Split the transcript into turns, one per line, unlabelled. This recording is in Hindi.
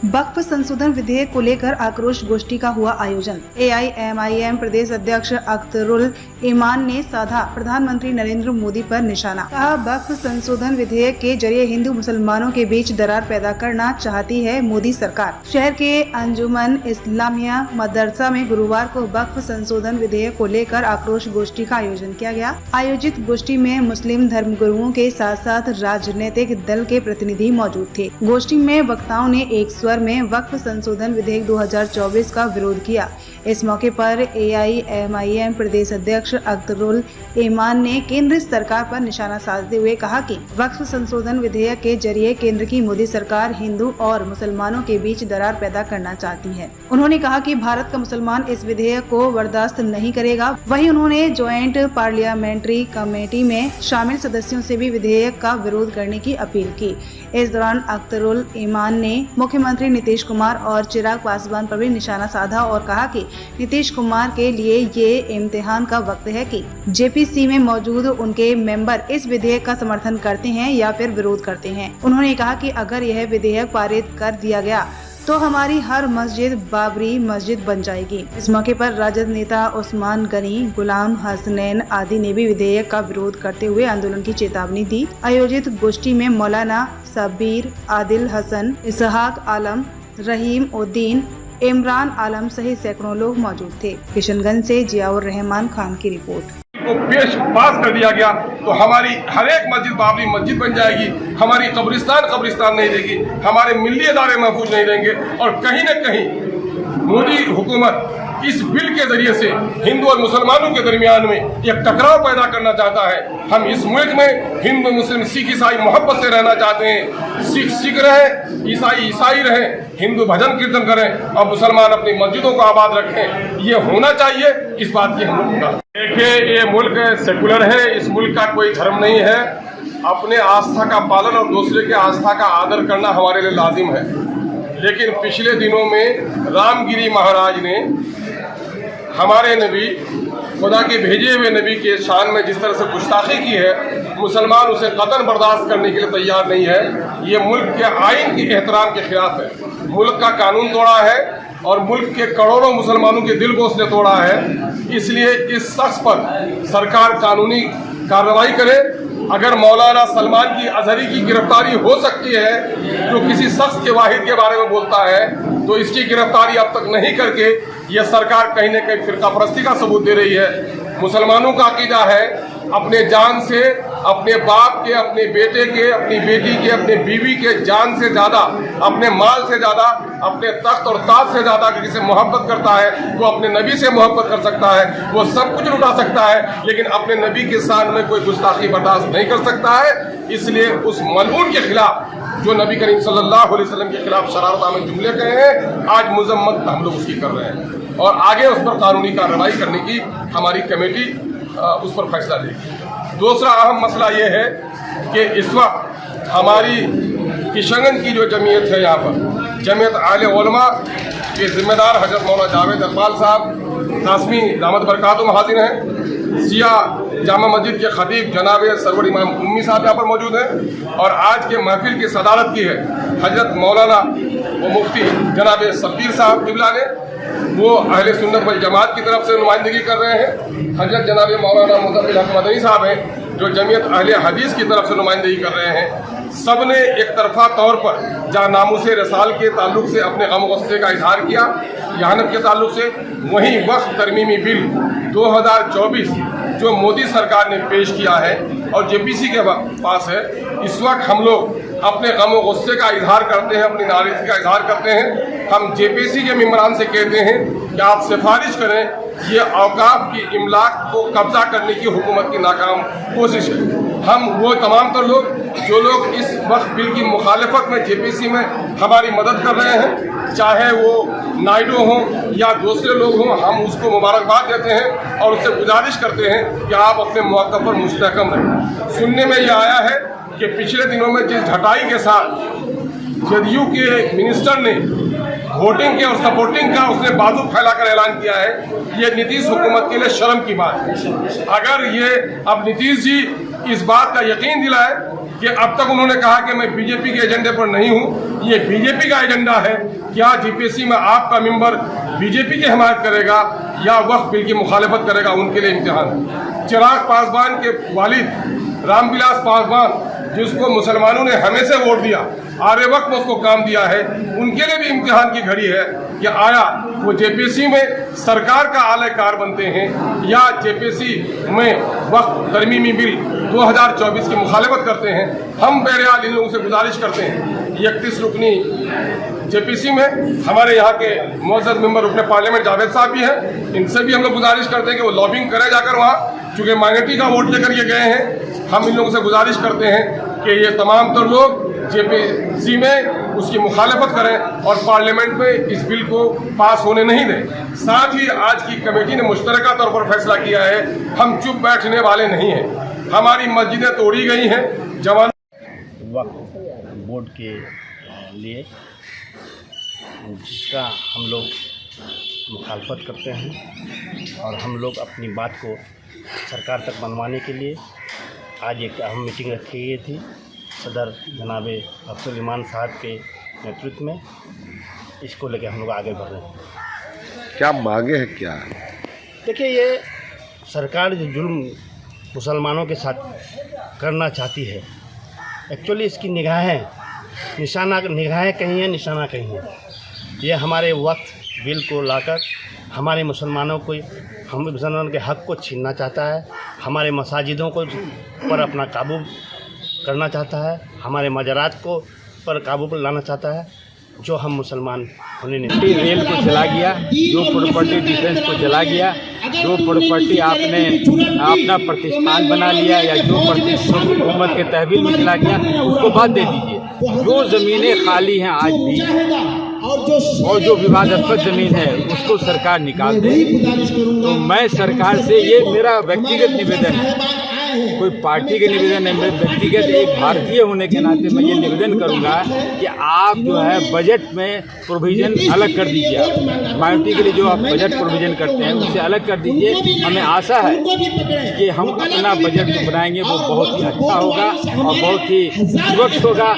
वक्फ संशोधन विधेयक को लेकर आक्रोश गोष्ठी का हुआ आयोजन। AIMIM प्रदेश अध्यक्ष अख्तरुल ईमान ने साधा प्रधानमंत्री नरेंद्र मोदी पर निशाना। कहा, वक्फ संशोधन विधेयक के जरिए हिंदू मुसलमानों के बीच दरार पैदा करना चाहती है मोदी सरकार। शहर के अंजुमन इस्लामिया मदरसा में गुरुवार को वक्फ संशोधन विधेयक को लेकर आक्रोश गोष्ठी का आयोजन किया गया। आयोजित गोष्ठी में मुस्लिम धर्मगुरुओं के साथ साथ राजनीतिक दल के प्रतिनिधि मौजूद थे। गोष्ठी में वक्ताओं ने एक स्वर में वक्फ संशोधन विधेयक 2024 का विरोध किया। इस मौके पर AIMIM प्रदेश अध्यक्ष अख्तरुल ईमान ने केंद्र सरकार पर निशाना साधते हुए कहा कि वक्फ संशोधन विधेयक के जरिए केंद्र की मोदी सरकार हिंदू और मुसलमानों के बीच दरार पैदा करना चाहती है। उन्होंने कहा कि भारत का मुसलमान इस विधेयक को बर्दाश्त नहीं करेगा। वहीं उन्होंने ज्वाइंट पार्लियामेंट्री कमेटी में शामिल सदस्यों से भी विधेयक का विरोध करने की अपील की। इस दौरान अख्तरुल ईमान ने मुख्यमंत्री नीतीश कुमार और चिराग पासवान पर भी निशाना साधा और कहा कि नीतीश कुमार के लिए ये इम्तिहान का वक्त है कि JPC में मौजूद उनके मेंबर इस विधेयक का समर्थन करते हैं या फिर विरोध करते हैं। उन्होंने कहा कि अगर यह विधेयक पारित कर दिया गया तो हमारी हर मस्जिद बाबरी मस्जिद बन जाएगी। इस मौके पर राजद नेता उस्मान गनी, गुलाम हसनैन आदि ने भी विधेयक का विरोध करते हुए आंदोलन की चेतावनी दी। आयोजित गोष्ठी में मौलाना सबीर, आदिल हसन, इसहाक आलम, रहीम उद्दीन, इमरान आलम सहित सैकड़ों लोग मौजूद थे। किशनगंज से जियाउर रहमान खान की रिपोर्ट।
को पास कर दिया गया तो हमारी हर एक मस्जिद बाबरी मस्जिद बन जाएगी, हमारी कब्रिस्तान नहीं देगी, हमारे मिल्ली अदारे महफूज नहीं रहेंगे। और कहीं न कहीं मोदी हुकूमत इस बिल के जरिए से हिंदू और मुसलमानों के दरमियान में एक टकराव पैदा करना चाहता है। हम इस मुल्क में हिंदू मुस्लिम सिख ईसाई मोहब्बत से रहना चाहते हैं। सिख रहे, ईसाई रहे, हिंदू भजन कीर्तन करें और मुसलमान अपनी मस्जिदों को आबाद रखें। ये होना चाहिए, इस बात की हम लोग देखिए, ये मुल्क सेकुलर है, इस मुल्क का कोई धर्म नहीं है। अपने आस्था का पालन और दूसरे के आस्था का आदर करना हमारे लिए लाजिम है। लेकिन पिछले दिनों में रामगिरी महाराज ने हमारे नबी, खुदा के भेजे हुए नबी के शान में जिस तरह से गुस्ताखी की है, मुसलमान उसे कतन बर्दाश्त करने के लिए तैयार नहीं है। ये मुल्क के आइन के एहतराम के खिलाफ है। मुल्क का कानून तोड़ा है और मुल्क के करोड़ों मुसलमानों के दिल को उसने तोड़ा है। इसलिए इस शख्स पर सरकार कानूनी कार्रवाई करे। अगर मौलाना सलमान की अजहरी की गिरफ्तारी हो सकती है, जो किसी शख्स के वाहिद के बारे में बोलता है, तो इसकी गिरफ्तारी अब तक नहीं करके यह सरकार कहीं न कहीं फिरका परस्ती का सबूत दे रही है। मुसलमानों का अकीदा है अपने जान से, अपने बाप के, अपने बेटे के, अपनी बेटी के, अपने बीवी के जान से ज़्यादा, अपने माल से ज़्यादा, अपने तख्त और ताज से ज़्यादा अगर किसी मोहब्बत करता है वो अपने नबी से मोहब्बत कर सकता है। वो सब कुछ लुटा सकता है, लेकिन अपने नबी के शान में कोई गुस्ताखी बर्दाश्त नहीं कर सकता है। इसलिए उस मलऊन के खिलाफ, जो नबी करीम सल्लल्लाहु अलैहि वसल्लम के खिलाफ शरारत आमेज जुमले कहे हैं, आज मजम्मत हम लोग उसकी कर रहे हैं और आगे उस पर कानूनी कार्रवाई करने की हमारी कमेटी उस पर फैसला लेगी। दूसरा अहम मसला ये है कि इस वक्त हमारी किशनगंज की जो जमीयत है, यहाँ पर जमीयत आले उलमा के जिम्मेदार हजरत मौलाना जावेद अकबाल साहब नाज़मी दामद बरकातुहू हाजिर हैं। सिया जामा मस्जिद के खतीब जनाब सरवर इमाम उम्मी साहब यहाँ पर मौजूद हैं और आज के महफिल की सदारत की है हजरत मौलाना व मुफ्ती जनाब सबीर साहब किबला ने। वो अहले सुन्नत वल जमात की तरफ से नुमाइंदगी कर रहे हैं। हजरत जनाब मौलाना मुज़फ्फर हक मदनी साहब हैं, जो जमीयत अहले हदीस की तरफ से नुमाइंदगी कर रहे हैं। सब ने एक तरफा तौर पर जहाँ नामूसे रसाल के ताल्लुक से अपने गम गुस्से का इजहार किया, यहानत के ताल्लुक से, वहीं वक्फ तरमीमी बिल 2024 जो मोदी सरकार ने पेश किया है और JPC के पास है, इस वक्त हम लोग अपने गम गुस्से का इजहार करते हैं, अपनी नाराज़गी का इजहार करते हैं। हम JPC के मेंबरान से कहते हैं कि आप सिफारिश करें, ये औकाफ की इमलाक को कब्जा करने की हुकूमत की नाकाम कोशिश है। हम वो तमाम तर लोग जो लोग इस वक्त बिल की मुखालफत में JPC में हमारी मदद कर रहे हैं, चाहे वो नायडू हों या दूसरे लोग हों, हम उसको मुबारकबाद देते हैं और उससे गुजारिश करते हैं कि आप अपने मौक़िफ़ पर मुस्तहकम रहें। सुनने में यह आया है कि पिछले दिनों में जिस ढटाई के साथ जदयू के मिनिस्टर ने वोटिंग के और सपोर्टिंग का उसने बाजू फैलाकर ऐलान किया है, ये नीतीश हुकूमत के लिए शर्म की बात है। अगर ये अब नीतीश जी इस बात का यकीन दिलाए कि अब तक उन्होंने कहा कि मैं बीजेपी के एजेंडे पर नहीं हूं। ये बीजेपी का एजेंडा है। क्या जेपीसी में आपका मेंबर बीजेपी की हिमायत करेगा या वक्फ बिल की मुखालिफत करेगा, उनके लिए इम्तिहान है। चिराग पासवान के वालिद रामविलास पासवान, जिसको मुसलमानों ने हमेशा वोट दिया, आरे वक्त में उसको काम दिया है, उनके लिए भी इम्तिहान की घड़ी है कि आया वो जेपीसी में सरकार का आलाकार बनते हैं या जेपीसी में वक्त तरमीमी बिल 2024 की मुखालिफत करते हैं। हम बहरहाल इन लोगों से गुजारिश करते हैं 31 रुकनी जेपीसी में हमारे यहाँ के मौजूद मेंबर रुकने पार्लियामेंट जावेद साहब भी हैं, इनसे भी हम लोग गुजारिश करते हैं कि वो लॉबिंग करें जाकर वहाँ, चूँकि माइनॉरिटी का वोट लेकर ये गए हैं। हम इन लोगों से गुजारिश करते हैं कि ये तमाम तर लोग जेपीसी में उसकी मुखालिफत करें और पार्लियामेंट में इस बिल को पास होने नहीं दें। साथ ही आज की कमेटी ने मुश्तरका तौर पर फैसला किया है, हम चुप बैठने वाले नहीं हैं। हमारी मस्जिदें तोड़ी गई हैं, जवान
वक्फ बोर्ड के लिए जिसका हम लोग मुखालफत करते हैं और हम लोग अपनी बात को सरकार तक मनवाने के लिए आज एक अहम मीटिंग रखी गई थी सदर जनाब अब्दुल ईमान साहब के नेतृत्व में। इसको लेकर हम लोग आगे बढ़ रहे हैं।
क्या मांगे हैं क्या?
देखिए, ये सरकार जो जुल्म मुसलमानों के साथ करना चाहती है, एक्चुअली इसकी निगाहें कहीं हैं, निशाना कहीं है। ये हमारे वक्फ बिल को लाकर हमारे मुसलमानों के हक़ को छीनना चाहता है, हमारे मसाजिदों को पर अपना काबू करना चाहता है, हमारे मज़ारात को पर काबू पर लाना चाहता है, जो हम मुसलमान होने नहीं।
रेल को चला गया, जो प्रॉपर्टी डिफेंस को चला गया, जो प्रॉपर्टी आपने अपना प्रतिष्ठान बना लिया या जो प्रतिष्ठान हुकूमत के तहवील में चला गया, उसको बात दे दीजिए। जो ज़मीनें खाली हैं आज भी और जो विवादास्पद ज़मीन है उसको सरकार निकाल दे। तो मैं सरकार से, ये मेरा व्यक्तिगत निवेदन है, कोई पार्टी के निवेदन है, मेरे व्यक्तिगत एक भारतीय होने के नाते मैं ये निवेदन करूंगा कि आप जो है बजट में प्रोविज़न अलग कर दीजिए। आप माइनॉरिटी के लिए जो आप बजट प्रोविज़न करते हैं उससे अलग कर दीजिए। हमें आशा है कि हम अपना बजट जो बनाएंगे वो बहुत ही अच्छा होगा और बहुत ही स्वच्छ होगा।